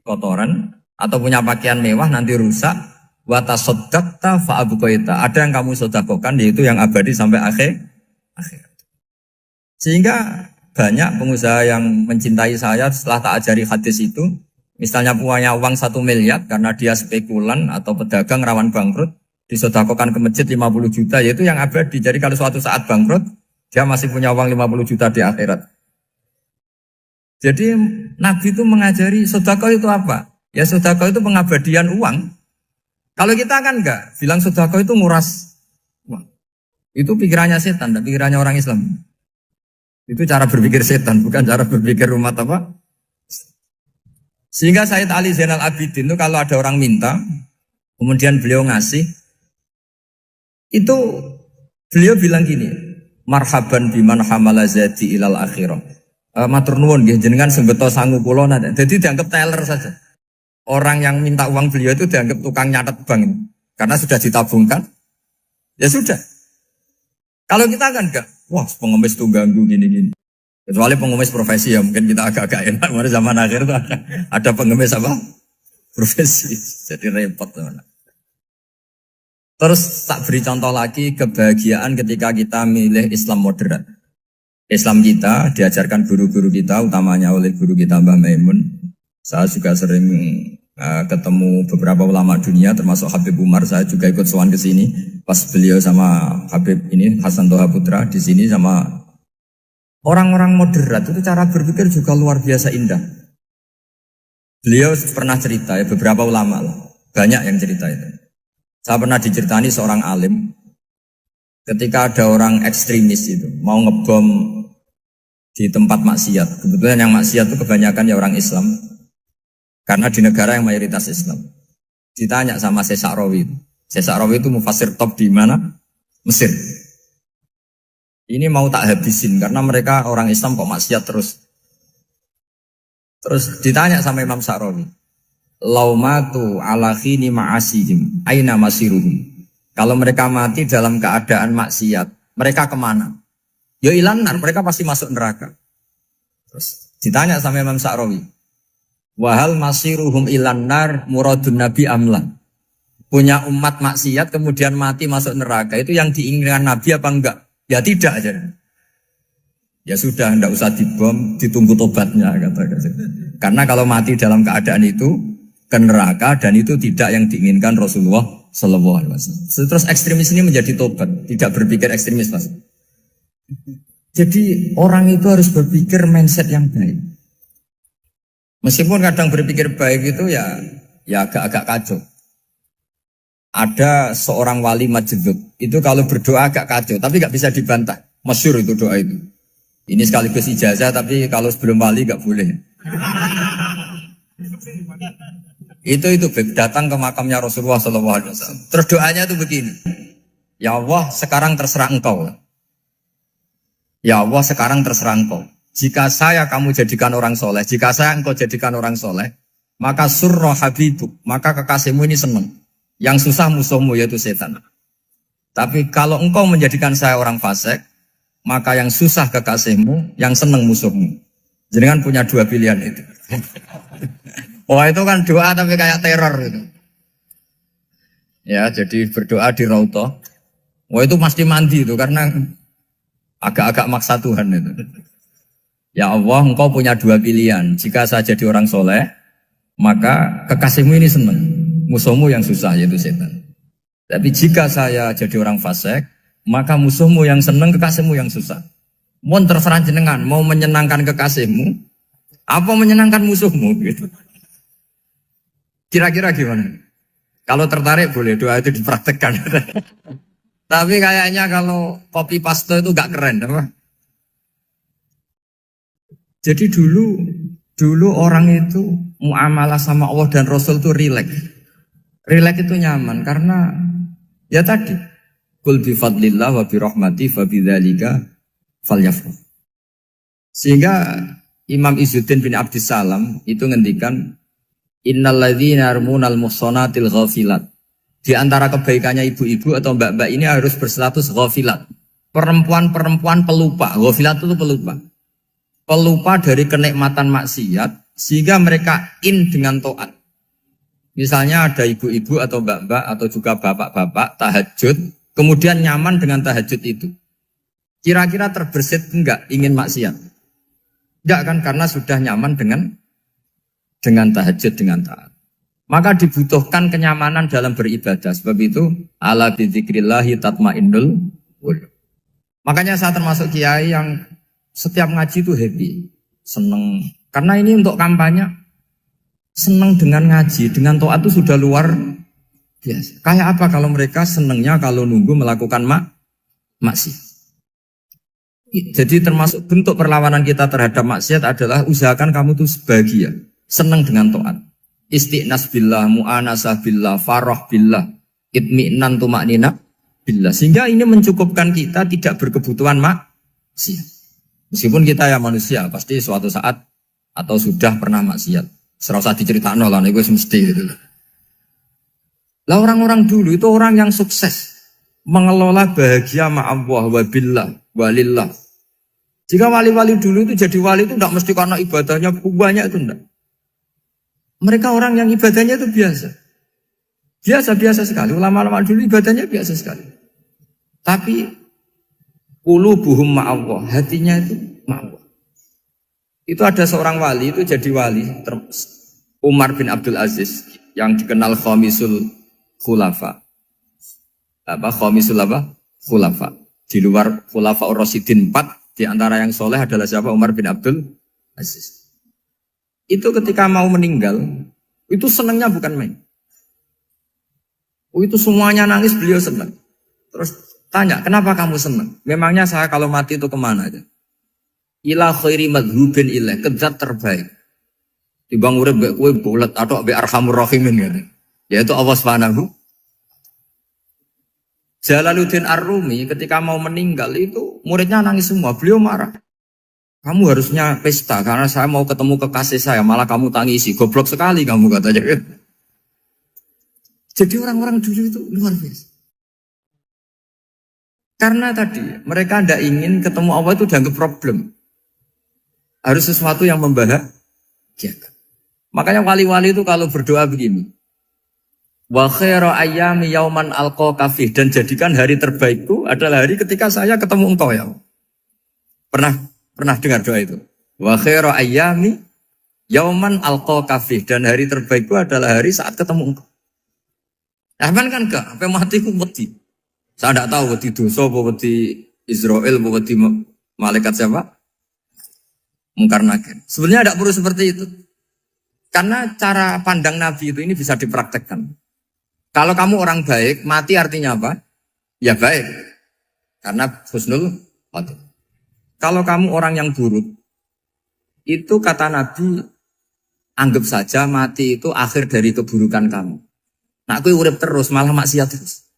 kotoran atau punya pakaian mewah nanti rusak. Watasaddaqta fa'abqaita. Ada yang kamu sedekahkan yaitu yang abadi sampai akhir. Sehingga banyak pengusaha yang mencintai saya setelah tak ajari hadis itu. Misalnya punya uang 1 miliar karena dia spekulan atau pedagang rawan bangkrut, disedekahkan ke masjid 50 juta, yaitu yang abadi. Jadi kalau suatu saat bangkrut, dia masih punya uang 50 juta di akhirat. Jadi Nabi itu mengajari sedekah itu apa? Ya sedekah itu pengabadian uang. Kalau kita kan enggak, bilang sedekah itu nguras uang. Itu pikirannya setan, dan pikirannya orang Islam. Itu cara berpikir setan, bukan cara berpikir umat apa. Sehingga Sayyid Ali Zainal Abidin itu kalau ada orang minta, kemudian beliau ngasih, itu beliau bilang gini, marhaban biman hamala zadi ilal akhirah. Matur nuwun nggih jenengan sembeto sangu kula nate. Jadi dianggap teller saja. Orang yang minta uang beliau itu dianggap tukang nyatet bank ini. Karena sudah ditabungkan. Ya sudah. Kalau kita kan enggak, wah pengemis tuh ganggu gini-gini. Kecuali pengemis profesi ya mungkin kita agak-agak enak. Pada zaman akhir itu ada pengemis apa? Profesi. Jadi repot teman. Terus tak beri contoh lagi kebahagiaan ketika kita milih Islam moderat. Islam kita diajarkan guru-guru kita, utamanya oleh guru kita Mbah Maimun. Saya juga sering ketemu beberapa ulama dunia, termasuk Habib Umar. Saya juga ikut sowan ke sini pas beliau sama Habib ini Hasan Toha Putra di sini sama orang-orang moderat. Itu cara berpikir juga luar biasa indah. Beliau pernah cerita ya, beberapa ulama lah, banyak yang cerita itu. Saya pernah diceritani seorang alim ketika ada orang ekstremis itu mau ngebom di tempat maksiat. Kebetulan yang maksiat itu kebanyakan ya orang Islam. Karena di negara yang mayoritas Islam. Ditanya sama Syekh Rawi. Syekh Rawi itu mufassir top di mana? Mesir. Ini mau tak habisin karena mereka orang Islam kok maksiat terus. Terus ditanya sama Imam Sa'rawi. Laumatu ala khini ma'asihim aina masiruhum. Kalau mereka mati dalam keadaan maksiat, mereka kemana? Ya ilanar, mereka pasti masuk neraka. Terus ditanya sama Imam Sa'rawi. Wahal masiruhum ilanar muradun nabi amlan. Punya umat maksiat kemudian mati masuk neraka. Itu yang diinginkan Nabi apa enggak? Ya tidak aja. Ya sudah, enggak usah dibom, ditunggu tobatnya kata. Karena kalau mati dalam keadaan itu ke neraka dan itu tidak yang diinginkan Rasulullah Sallallahu Alaihi Wasallam. Terus ekstremis ini menjadi tobat, tidak berpikir ekstremis mas. Jadi orang itu harus berpikir mindset yang baik. Meskipun kadang berpikir baik itu ya agak-agak kacau. Ada seorang wali majdud itu kalau berdoa agak kacau, tapi nggak bisa dibantah. Masyhur itu doa itu. Ini sekaligus ijazah, tapi kalau sebelum wali nggak boleh. Itu datang ke makamnya Rasulullah SAW. Terus doanya itu begini. Ya Allah, sekarang terserah engkau. Ya Allah, sekarang terserah engkau. Jika saya kamu jadikan orang soleh, jika saya engkau jadikan orang soleh, maka surra habibuk, maka kekasihmu ini senang. Yang susah musuhmu yaitu setan. Tapi kalau engkau menjadikan saya orang fasik, maka yang susah kekasihmu, yang senang musuhmu. Jadi kan punya dua pilihan itu. Wah itu kan doa tapi kayak teror itu. Ya jadi berdoa di Raudhah. Wah itu pasti mandi itu karena agak-agak maksa Tuhan itu. Ya Allah, engkau punya dua pilihan. Jika saya jadi orang soleh, maka kekasihmu ini senang. Musuhmu yang susah, yaitu setan. Tapi jika saya jadi orang fasik, maka musuhmu yang senang, kekasihmu yang susah. Mohon terserah jenengan, mau menyenangkan kekasihmu, apa menyenangkan musuhmu? Gitu. Kira-kira gimana? Kalau tertarik boleh doa itu dipraktekkan. Tapi kayaknya kalau copy paste itu gak keren, apa? Jadi dulu orang itu muamalah sama Allah dan Rasul itu rileks. Rileks itu nyaman karena ya tadi qul bi fadlillah wa bi rahmati fa bidzalika falyafrah. Sehingga Imam Izzuddin bin Abdissalam itu ngendikan innalladzina yarmunal muhsanatil ghafilat. Di antara kebaikannya ibu-ibu atau mbak-mbak ini harus berstatus ghafilat. Perempuan-perempuan pelupa. Ghafilat itu pelupa. Pelupa dari kenikmatan maksiat sehingga mereka in dengan taat. Misalnya ada ibu-ibu atau mbak-mbak atau juga bapak-bapak tahajud, kemudian nyaman dengan tahajud itu. Kira-kira terbersit enggak ingin maksiat? Enggak kan, karena sudah nyaman dengan tahajud, dengan taat. Maka dibutuhkan kenyamanan dalam beribadah. Sebab itu ala bidzikrillahi tatmainnul qulub. Makanya saya termasuk kiai yang setiap ngaji itu happy, seneng. Karena ini untuk kampanye, seneng dengan ngaji, dengan taat itu sudah luar biasa. Kayak apa kalau mereka senengnya kalau nunggu melakukan maksiat. Jadi termasuk bentuk perlawanan kita terhadap maksiat adalah usahakan kamu tuh bahagia, senang dengan taat. Istiqnas billah, mu'anasah billah, farah billah, itmi'nan tumaknina billah. Sehingga ini mencukupkan kita tidak berkebutuhan maksiat. Meskipun kita ya manusia, pasti suatu saat atau sudah pernah maksiat. Serasa diceritakan lah, itu mesti gitu. Lah orang-orang dulu itu orang yang sukses mengelola bahagia ma'allah wa billah walillah. Jika wali-wali dulu itu jadi wali itu tidak mesti karena ibadahnya banyak, itu tidak. Mereka orang yang ibadahnya itu biasa. Biasa-biasa sekali. Ulama-ulama dulu ibadahnya biasa sekali. Tapi qulubuhum ma'allah, hatinya itu ma'allah. Itu ada seorang wali itu jadi wali, Umar bin Abdul Aziz yang dikenal khamisul khulafa. Khamisul khulafa. Di luar khulafa Ar-Rasyidin 4, di antara yang soleh adalah siapa? Umar bin Abdul Aziz. Itu ketika mau meninggal, itu senangnya bukan main. Itu semuanya nangis, beliau senang. Terus tanya, kenapa kamu senang? Memangnya saya kalau mati itu kemana aja? Ila khairi madhubin ilah, ke zat terbaik. Dibang urip mbek kowe bulet atau mbek arhamur rahimin gitu. Yaitu Allah Subhanahu. Jalaluddin Ar-Rumi ketika mau meninggal itu muridnya nangis semua, beliau marah. Kamu harusnya pesta karena saya mau ketemu kekasih saya, malah kamu tangisi, goblok sekali kamu katanya. Jadi orang-orang dulu itu luar biasa. Karena tadi mereka tidak ingin ketemu Allah itu dianggap problem. Harus sesuatu yang membahagiakan. Makanya wali-wali itu kalau berdoa begini. Wa khairu ayyami yauman alqa fih, dan jadikan hari terbaikku adalah hari ketika saya ketemu engkau ya. Pernah dengar doa itu? Wa khairu ayyami yauman alqa fih, dan hari terbaikku adalah hari saat ketemu engkau. Aman kan enggak? Sampai mati ku wedi. Saya tidak tahu wedi dosa apa wedi Israel apa wedi malaikat siapa? Mungkar nakir. Sebenarnya tidak perlu seperti itu. Karena cara pandang Nabi itu ini bisa dipraktekkan. Kalau kamu orang baik, mati artinya apa? Ya baik. Karena husnul khotimah. Kalau kamu orang yang buruk, itu kata Nabi, anggap saja mati itu akhir dari keburukan kamu. Nah, aku urip terus, malah maksiat terus.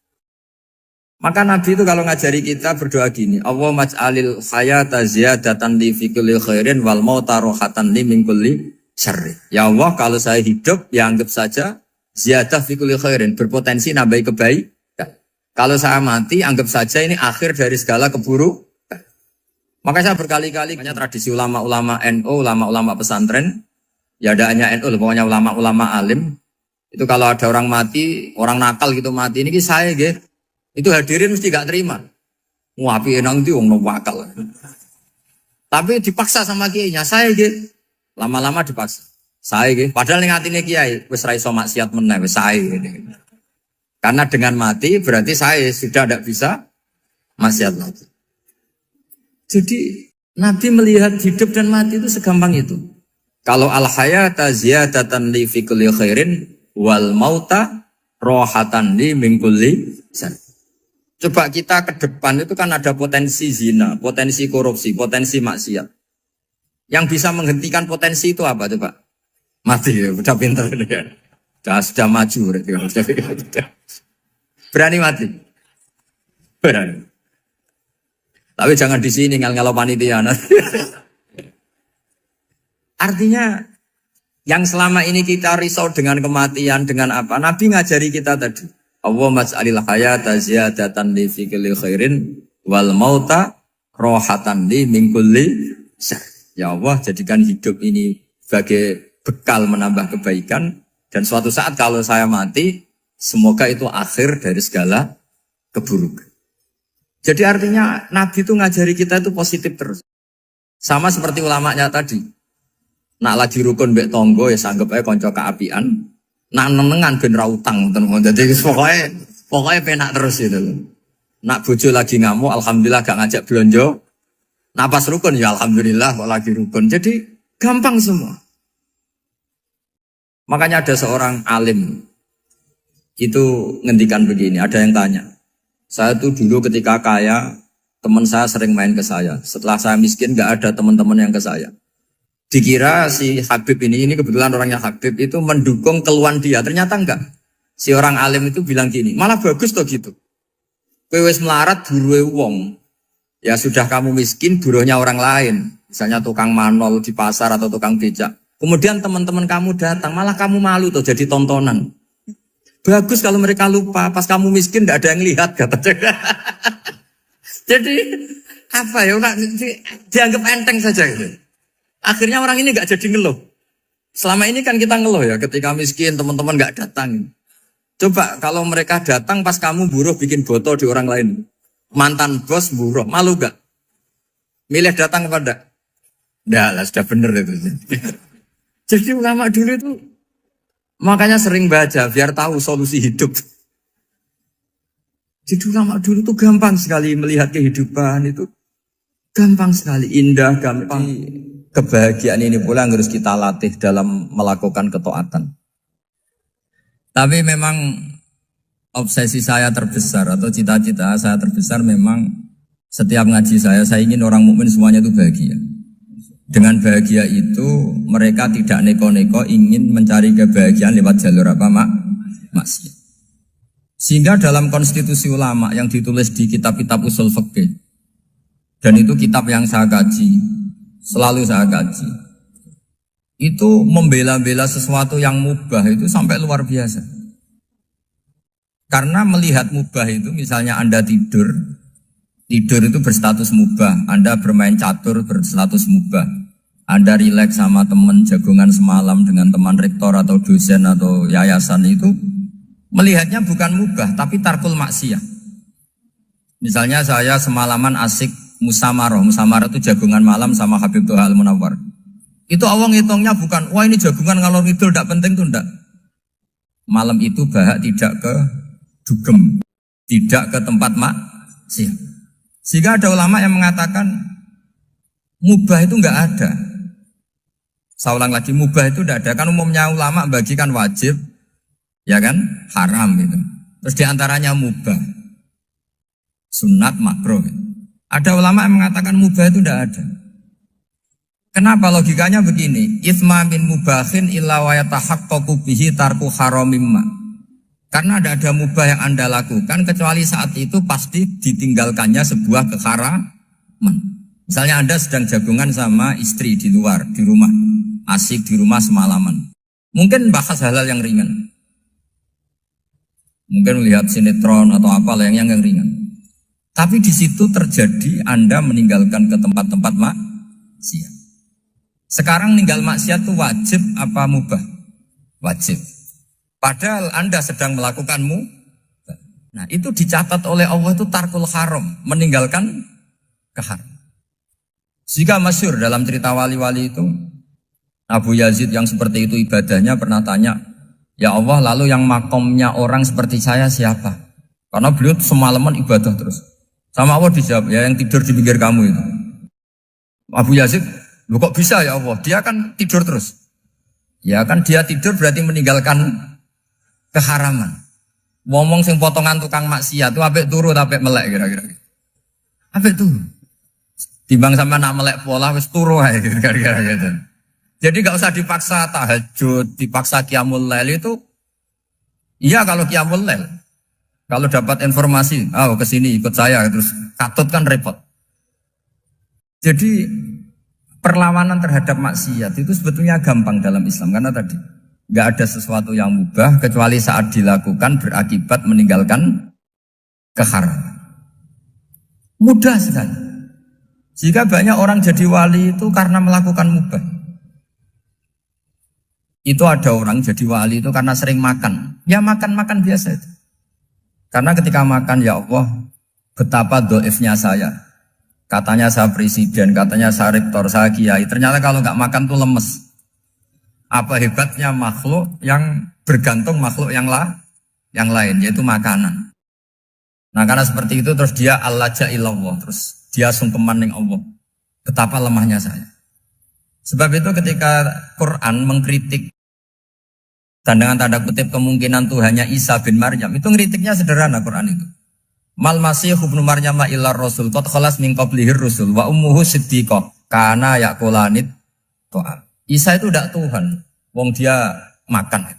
Maka Nabi itu kalau ngajari kita berdoa gini, Allah maj'alil hayata ziyadatan li fi kulli khairin wal mauta rohatan li min kulli syarri. Ya Allah, kalau saya hidup, ya anggap saja ziyadah fi kulli khairin, berpotensi nambahi kebaikan. Kalau saya mati, anggap saja ini akhir dari segala keburukan. Maka saya berkali-kali, banyak tradisi ulama-ulama NU, ulama-ulama pesantren, ya ada hanya NU, pokoknya ulama-ulama alim. Itu kalau ada orang mati, orang nakal gitu mati, ini saya gitu. Itu hadirin mesti gak terima. Wapi enang itu orang wakal. Tapi dipaksa sama kiainya, saya gitu. Lama-lama dipaksa. Saya gitu. Padahal yang hatinya kiai, wis ra iso maksiat meneh, wis saya gitu. Karena dengan mati berarti saya sudah tidak bisa maksiat lagi. Jadi Nabi melihat hidup dan mati itu segampang itu. Kalau al-hayata ziyadatan li fi kulli khairin wal mauta rohatan li min kulli syarr. Coba kita ke depan itu kan ada potensi zina, potensi korupsi, potensi maksiat. Yang bisa menghentikan potensi itu apa coba? Mati ya, udah pintar ya. Sudah maju berani mati. Berani. Tapi jangan di sini ngel-ngelo panitia. Artinya yang selama ini kita risau dengan kematian, dengan apa? Nabi ngajari kita tadi. Allah maj'alil hayata ziyadatan li fi kulli khairin wal mauta rohatan li min kulli syarr. Ya Allah, jadikan hidup ini sebagai bekal menambah kebaikan, dan suatu saat kalau saya mati, semoga itu akhir dari segala keburukan. Jadi artinya Nabi itu ngajari kita itu positif terus. Sama seperti ulamanya tadi. Nak lagi rukun mbek tonggo ya sanggep ae kanca kaapian. Nak nenengan ben ra utang tenan. Dadi pokoknya penak terus itu. Nak bojo lagi ngamuk alhamdulillah gak ngajak blonjo. Nak pas rukun ya alhamdulillah kok lagi rukun. Jadi gampang semua. Makanya ada seorang alim itu ngendikan begini, ada yang tanya. Saya tuh dulu ketika kaya, teman saya sering main ke saya. Setelah saya miskin gak ada teman-teman yang ke saya. Dikira si Habib ini kebetulan orangnya Habib itu mendukung keluhan dia. Ternyata enggak. Si orang alim itu bilang gini, malah bagus toh gitu. Kowe wis melarat buruhe wong. Ya sudah kamu miskin buruhnya orang lain. Misalnya tukang manol di pasar atau tukang becak. Kemudian teman-teman kamu datang, malah kamu malu tuh jadi tontonan. Bagus kalau mereka lupa, pas kamu miskin enggak ada yang lihat katanya. Jadi apa ya, dianggap enteng saja gitu. Akhirnya orang ini nggak jadi ngeluh. Selama ini kan kita ngeluh ya, ketika miskin teman-teman nggak datang. Coba kalau mereka datang pas kamu buruh bikin botol di orang lain, mantan bos buruh, malu gak? Milih datang kepada? Nggak lah, sudah bener itu. Jadi ulama dulu itu makanya sering baca biar tahu solusi hidup. Jadi ulama dulu itu gampang sekali melihat kehidupan itu, gampang sekali, indah, gampang. Kebahagiaan ini pula yang harus kita latih dalam melakukan ketaatan. Tapi memang obsesi saya terbesar atau cita-cita saya terbesar memang setiap ngaji saya ingin orang mukmin semuanya itu bahagia. Dengan bahagia itu mereka tidak neko-neko ingin mencari kebahagiaan lewat jalur apa maksiat. Sehingga dalam konstitusi ulama yang ditulis di kitab-kitab usul fikih, dan itu kitab yang saya kaji, selalu saya kaji, itu membela-bela sesuatu yang mubah itu sampai luar biasa. Karena melihat mubah itu, misalnya Anda tidur itu berstatus mubah. Anda bermain catur berstatus mubah. Anda rileks sama teman jagongan semalam dengan teman rektor atau dosen atau yayasan itu, melihatnya bukan mubah tapi tarkul maksiyah. Misalnya saya semalaman asik Musamarah itu jagungan malam sama Habib Toha Al-Munawwar. Itu awang hitungnya bukan, wah ini jagungan ngalor ngidul tidak penting tuh enggak. Malam itu bahak tidak ke dugem, tidak ke tempat maksiat. Sehingga ada ulama yang mengatakan mubah itu enggak ada. Saya ulang lagi, mubah itu enggak ada. Kan umumnya ulama bagikan wajib, ya kan, haram gitu. Terus diantaranya mubah, sunat, makruh. Ada ulama yang mengatakan mubah itu tidak ada. Kenapa? Logikanya begini, itsma min mubahin illa wa yatahaqqaqu bihi tarku haramimma. Karena tidak ada mubah yang Anda lakukan kecuali saat itu pasti ditinggalkannya sebuah keharaman. Misalnya Anda sedang jagungan sama istri di luar, di rumah, asik di rumah semalaman. Mungkin bahas hal-hal yang ringan. Mungkin melihat sinetron atau apalah yang ringan. Tapi di situ terjadi Anda meninggalkan ke tempat-tempat maksiat. Sekarang ninggal maksiat itu wajib apa mubah? Wajib. Padahal Anda sedang melakukan mubah. Nah itu dicatat oleh Allah itu tarkul haram, meninggalkan keharam. Jika masyhur dalam cerita wali-wali itu, Abu Yazid yang seperti itu ibadahnya pernah tanya, ya Allah lalu yang makomnya orang seperti saya siapa? Karena beliau semalaman ibadah terus. Sama Allah dijawab, ya yang tidur di pinggir kamu itu. Abu Yazid, lu kok bisa ya Allah? Dia kan tidur terus. Ya kan dia tidur berarti meninggalkan keharaman. Ngomong sing potongan tukang maksiat itu apik turu apik melek kira-kira. Apik turu. Timbang sama nak melek pola wis turu ae kira-kira gitu. Jadi gak usah dipaksa tahajud, dipaksa qiyamul lail itu. Iya kalau qiyamul lail. Kalau dapat informasi, kesini ikut saya, terus katut kan repot. Jadi perlawanan terhadap maksiat itu sebetulnya gampang dalam Islam. Karena tadi, nggak ada sesuatu yang mubah, kecuali saat dilakukan berakibat meninggalkan keharaman. Mudah sekali. Jika banyak orang jadi wali itu karena melakukan mubah. Itu ada orang jadi wali itu karena sering makan. Ya makan-makan biasa itu. Karena ketika makan, ya Allah, betapa doifnya saya. Katanya saya presiden, katanya saya rektor, saya kiai. Ternyata kalau nggak makan tuh lemes. Apa hebatnya makhluk yang bergantung makhluk yang lain, yaitu makanan. Nah karena seperti itu terus dia al-laja ilallah, terus dia sungkeman ning Allah. Betapa lemahnya saya. Sebab itu ketika Quran mengkritik dan dengan tanda kutip kemungkinan Tuhannya Isa bin Maryam, itu ngeritiknya sederhana Quran itu. Mal masih ibnu Maryam illa rasul qad khalas min qablihir rusul wa ummuhu siddiqah kana yaqulanit ta'am. Isa itu tidak Tuhan, wong dia makan.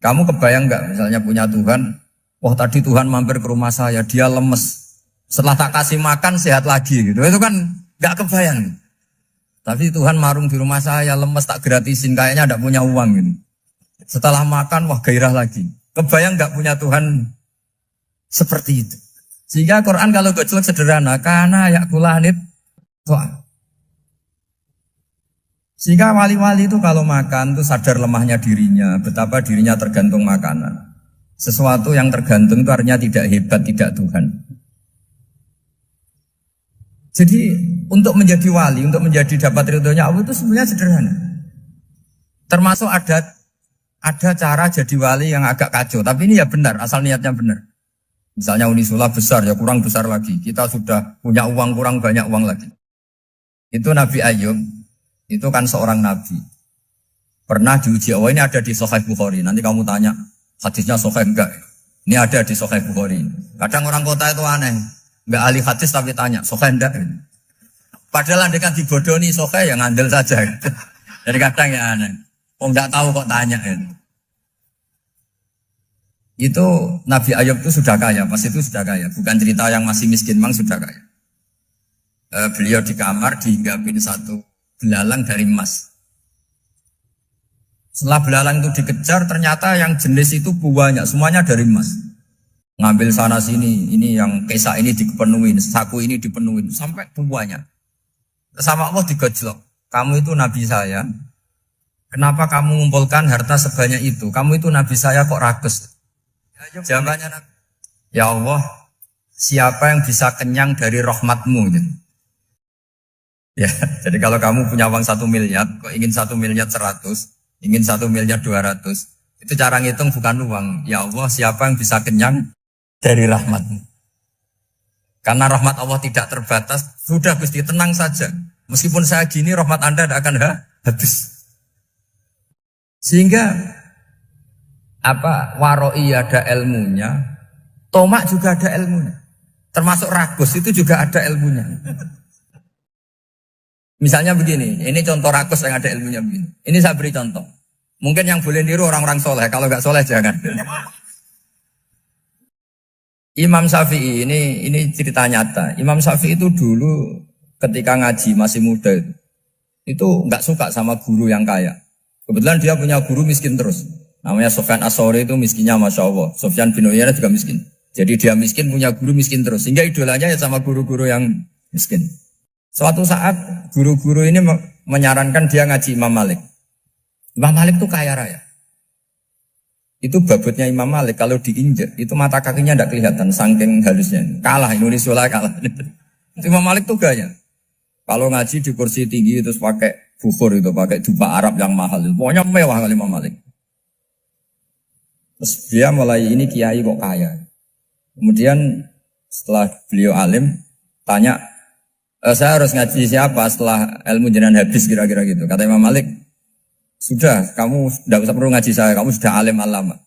Kamu kebayang enggak misalnya punya Tuhan, wah tadi Tuhan mampir ke rumah saya, dia lemes. Setelah tak kasih makan sehat lagi gitu. Itu kan enggak kebayang. Tapi Tuhan marung di rumah saya, lemes tak gratisin, kayaknya enggak punya uang gitu. Setelah makan wah gairah lagi. Kebayang enggak punya Tuhan seperti itu. Sehingga Quran kalau gojlok sederhana, karena yakulanit toa. Sehingga wali-wali itu kalau makan itu sadar lemahnya dirinya, betapa dirinya tergantung makanan. Sesuatu yang tergantung itu artinya tidak hebat, tidak Tuhan. Jadi untuk menjadi wali, untuk menjadi dapat ridhonya Allah itu sebenarnya sederhana. Termasuk ada cara jadi wali yang agak kacau, tapi ini ya benar, asal niatnya benar. Misalnya Unisula besar, ya kurang besar lagi. Kita sudah punya uang, kurang banyak uang lagi. Itu Nabi Ayub, itu kan seorang nabi. Pernah diuji Allah, ini ada di Sahih Bukhari. Nanti kamu tanya, hadisnya Sahih enggak? Ini ada di Sahih Bukhari. Kadang orang kota itu aneh. Enggak ahli hadis tapi tanya, Sahih enggak? Padahal anda kan dibodohi Sahih, ya ngandel saja. Jadi kadang ya aneh. Oh enggak tahu kok tanya. Itu Nabi Ayub itu sudah kaya, pas itu sudah kaya. Bukan cerita yang masih miskin, memang sudah kaya. Beliau di kamar dihinggapin satu belalang dari emas. Setelah belalang itu dikejar, ternyata yang jenis itu banyak, semuanya dari emas. Ngambil sana sini, ini yang kesa ini dipenuhin, saku ini dipenuhin, sampai banyak. Sama Allah digojlok. Kamu itu Nabi saya, kenapa kamu mengumpulkan harta sebanyak itu? Kamu itu Nabi saya kok rakus? Jawabannya, ya Allah, siapa yang bisa kenyang dari rahmatmu? Ya, jadi kalau kamu punya uang 1 miliar, kok ingin 1 miliar 100, ingin 1 miliar 200, itu cara ngitung bukan uang. Ya Allah, siapa yang bisa kenyang dari rahmatmu? Karena rahmat Allah tidak terbatas, sudah Gusti tenang saja. Meskipun saya gini, rahmat Anda tidak akan habis. Sehingga waroi ada ilmunya, tomak juga ada ilmunya. Termasuk ragus itu juga ada ilmunya. Misalnya begini, ini contoh ragus yang ada ilmunya begini. Ini saya beri contoh. Mungkin yang boleh niru orang-orang soleh, kalau nggak soleh jangan. Imam Syafi'i ini cerita nyata. Imam Syafi'i itu dulu ketika ngaji masih muda itu nggak suka sama guru yang kaya. Kebetulan dia punya guru miskin terus. Namanya Sufyan As-Tsauri, itu miskinnya Masya Allah. Sufyan bin Uyainah juga miskin. Jadi dia miskin, punya guru miskin terus. Sehingga idolanya ya sama guru-guru yang miskin. Suatu saat guru-guru ini menyarankan dia ngaji Imam Malik. Imam Malik itu kaya raya. Itu babutnya Imam Malik kalau diinjek, itu mata kakinya tidak kelihatan, saking halusnya. Kalah, Indonesia lah kalah. Itu Imam Malik tuh gaya. Kalau ngaji di kursi tinggi terus pakai bukhur itu, pakai jubah Arab yang mahal. Pokoknya mewah kali Imam Malik. Terus dia mulai ini kiai kok kaya. Kemudian setelah beliau alim, tanya, saya harus ngaji siapa setelah ilmu jenengan habis kira-kira gitu. Kata Imam Malik, sudah, kamu tidak usah perlu ngaji saya, kamu sudah alim alama.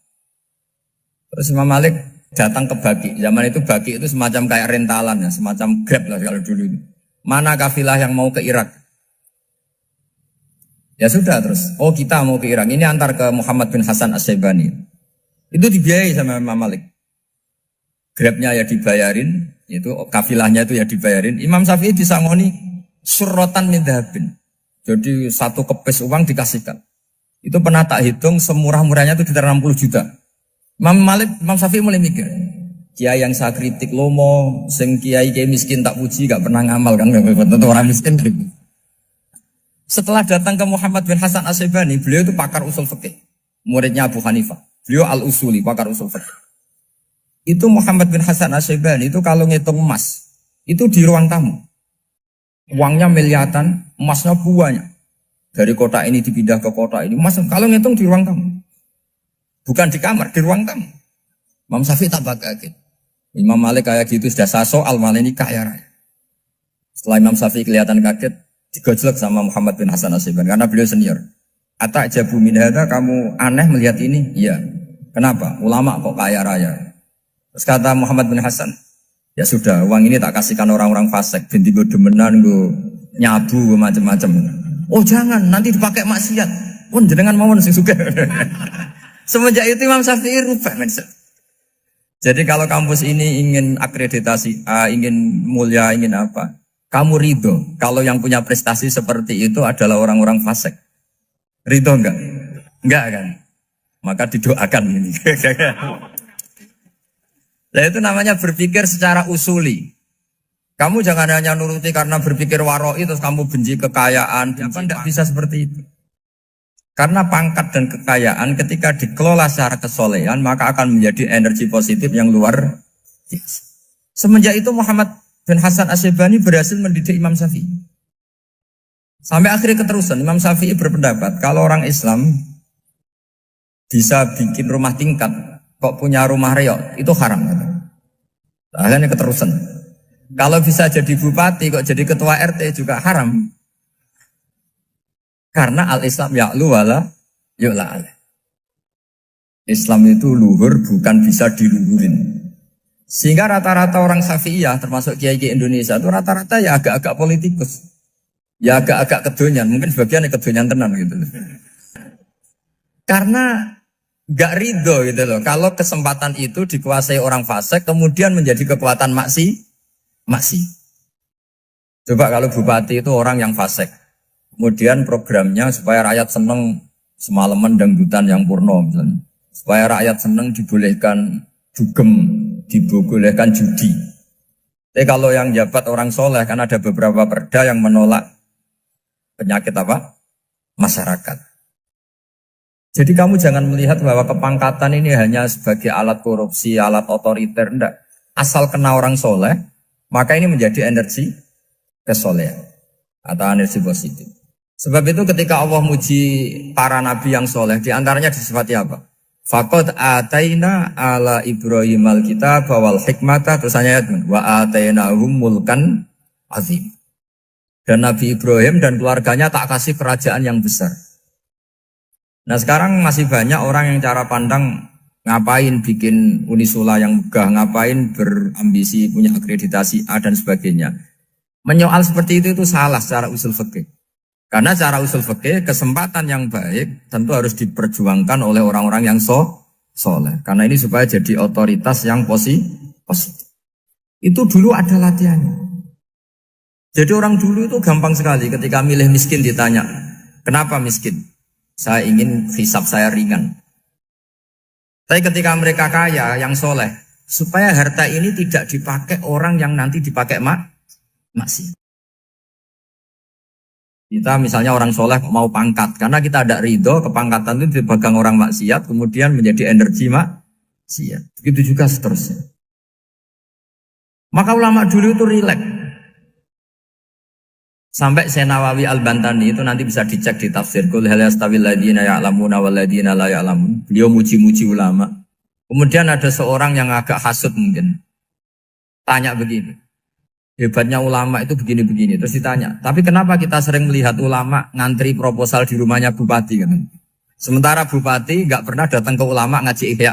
Terus Imam Malik datang ke Baki. Zaman itu Baki itu semacam kayak rentalan ya, semacam Grab lah kalau dulu. Mana kafilah yang mau ke Irak? Ya sudah terus, oh kita mau ke Irak. Ini antar ke Muhammad bin Hasan As-Syaibani. Itu dibiayai sama Imam Malik. Grabnya ya dibayarin, itu kafilahnya itu ya dibayarin. Imam Syafi'i disangoni surrotan min dhahabin. Jadi satu kepes uang dikasihkan. Itu pernah tak hitung semurah-murahnya itu sekitar 60 juta. Imam Syafi'i mulai mikir, kiai yang saya kritik lomo, sing kiai miskin tak puji, gak pernah ngamal kan, tentu orang miskin. Setelah datang ke Muhammad bin Hasan As-Syaibani, beliau itu pakar usul fikih, muridnya Abu Hanifah. Beliau al-usuli, pakar usul fikih. Itu Muhammad bin Hasan As-Syaibani itu kalau ngitung emas, itu di ruang tamu. Uangnya miliaran, emasnya banyak. Dari kota ini dipindah ke kota ini. Mas, kalau ngitung di ruang tamu. Bukan di kamar, di ruang tamu. Imam Syafi'i tambah kaget. Imam Malik kayak gitu sudah soal malah ini kaya raya. Setelah Imam Syafi'i kelihatan kaget, digojlok sama Muhammad bin Hasan Asy'ibani karena beliau senior. Atajabu min hadza, kamu aneh melihat ini? Iya. Kenapa? Ulama kok kaya raya. Terus kata Muhammad bin Hasan, ya sudah, uang ini tak kasihkan orang-orang fasik, binti gue demenan, gue nyabu, gue macam-macam. Oh jangan, nanti dipakai maksiat. Pun jenengan mawon sing sugih. Semenjak itu Imam Syafi'i rubah mindset. Jadi kalau kampus ini ingin akreditasi A, ingin mulia, ingin apa, kamu ridho kalau yang punya prestasi seperti itu adalah orang-orang fasik. Ridho enggak? Enggak kan? Maka didoakan ini. Nah itu namanya berpikir secara usuli. Kamu jangan hanya nuruti karena berpikir waroi terus kamu benci kekayaan. Apa enggak bisa seperti itu? Karena pangkat dan kekayaan ketika dikelola secara kesolehan maka akan menjadi energi positif yang luar biasa. Semenjak itu Muhammad bin Hasan Asy'ibani berhasil mendidik Imam Syafi'i. Sampai akhirnya keterusan Imam Syafi'i berpendapat kalau orang Islam bisa bikin rumah tingkat kok punya rumah reok itu haram. Akhirnya keterusan. Kalau bisa jadi bupati kok jadi ketua RT juga haram. Karena al-Islam ya'lu wala yu'la alaih. Islam itu luhur bukan bisa diluhurin. Sehingga rata-rata orang Syafi'iyah termasuk kiai-kiai Indonesia itu rata-rata ya agak-agak politikus. Ya agak-agak kedonyan, mungkin sebagian kedonyan tenan gitu. Karena gak ridho gitu loh. Kalau kesempatan itu dikuasai orang fasik kemudian menjadi kekuatan maksi. Coba kalau bupati itu orang yang fasik. Kemudian programnya supaya rakyat seneng semalaman dangdutan yang purno misalnya. Supaya rakyat seneng dibolehkan dugem, dibolehkan judi. Tapi kalau yang jabat orang soleh kan ada beberapa perda yang menolak penyakit apa? Masyarakat. Jadi kamu jangan melihat bahwa kepangkatan ini hanya sebagai alat korupsi, alat otoriter. Enggak. Asal kena orang soleh, maka ini menjadi energi kesolehan atau energi positif. Sebab itu ketika Allah muji para nabi yang soleh, diantaranya disifati apa? Faqad ataina ala Ibrahim al-kitab wal hikmata, terusannya wa atainahum mulkan azim. Dan Nabi Ibrahim dan keluarganya tak kasih kerajaan yang besar. Nah sekarang masih banyak orang yang cara pandang ngapain bikin unisula yang megah, ngapain berambisi punya akreditasi A dan sebagainya. Menyoal seperti itu salah secara usul fikih. Karena secara usul fikih kesempatan yang baik tentu harus diperjuangkan oleh orang-orang yang soleh. Karena ini supaya jadi otoritas yang positif. Itu dulu ada latihannya. Jadi orang dulu itu gampang sekali ketika milih miskin ditanya, kenapa miskin? Saya ingin hisab saya ringan. Tapi ketika mereka kaya, yang soleh, supaya harta ini tidak dipakai orang yang nanti dipakai maksiat. Kita misalnya orang soleh mau pangkat, karena kita ada ridho, kepangkatan itu dipegang orang maksiat, kemudian menjadi energi maksiat. Begitu juga seterusnya. Maka ulama dulu itu rileks. Sampai Nawawi Al-Bantani itu nanti bisa dicek di tafsir. Qul hal yastawil ladzina ya'lamuna wal ladzina la ya'lamun. Beliau muji-muji ulama. Kemudian ada seorang yang agak hasut mungkin. Tanya begini. Hebatnya ulama itu begini-begini. Terus ditanya, tapi kenapa kita sering melihat ulama ngantri proposal di rumahnya bupati? Kan? Sementara bupati nggak pernah datang ke ulama ngaji ihya.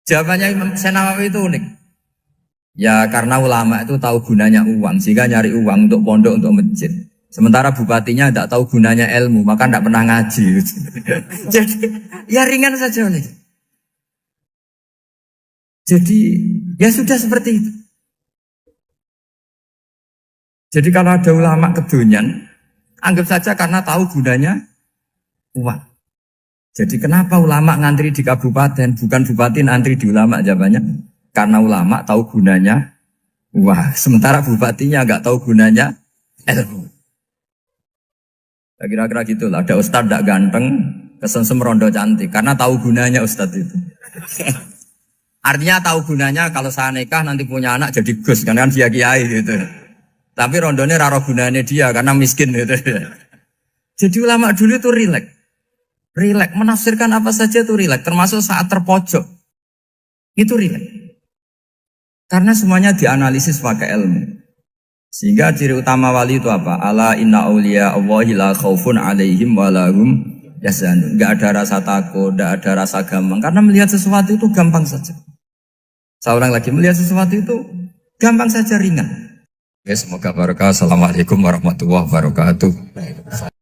Jawabannya Imam Nawawi itu unik. Ya karena ulama itu tahu gunanya uang, sehingga nyari uang untuk pondok, untuk masjid. Sementara bupatinya tidak tahu gunanya ilmu, maka tidak pernah ngaji. Jadi ya ringan saja. Jadi ya sudah seperti itu. Jadi kalau ada ulama kedonyan, anggap saja karena tahu gunanya uang. Jadi kenapa ulama ngantri di kabupaten, bukan bupati ngantri di ulama? Jawabannya, karena ulama tahu gunanya uang. Sementara bupatinya nggak tahu gunanya ilmu. Ya, kira-kira gitu lah. Ada ustadz tidak ganteng, kesensem rondo cantik, karena tahu gunanya ustadz itu. Artinya tahu gunanya kalau saya nikah nanti punya anak jadi gus, kan dia kiai gitu. Tapi rondone raro gunanya dia karena miskin gitu. Jadi ulama dulu itu rileks. Rileks menafsirkan apa saja itu rileks, termasuk saat terpojok. Itu rileks. Karena semuanya dianalisis pakai ilmu. Sehingga ciri utama wali itu apa? Ala inna awliya Allahi la khaufun alaihim walahum yahzanun. Enggak ada rasa takut, enggak ada rasa gampang. Karena melihat sesuatu itu gampang saja. Seorang lagi melihat sesuatu itu gampang saja, ringan. Semoga barokah. Assalamualaikum warahmatullahi wabarakatuh.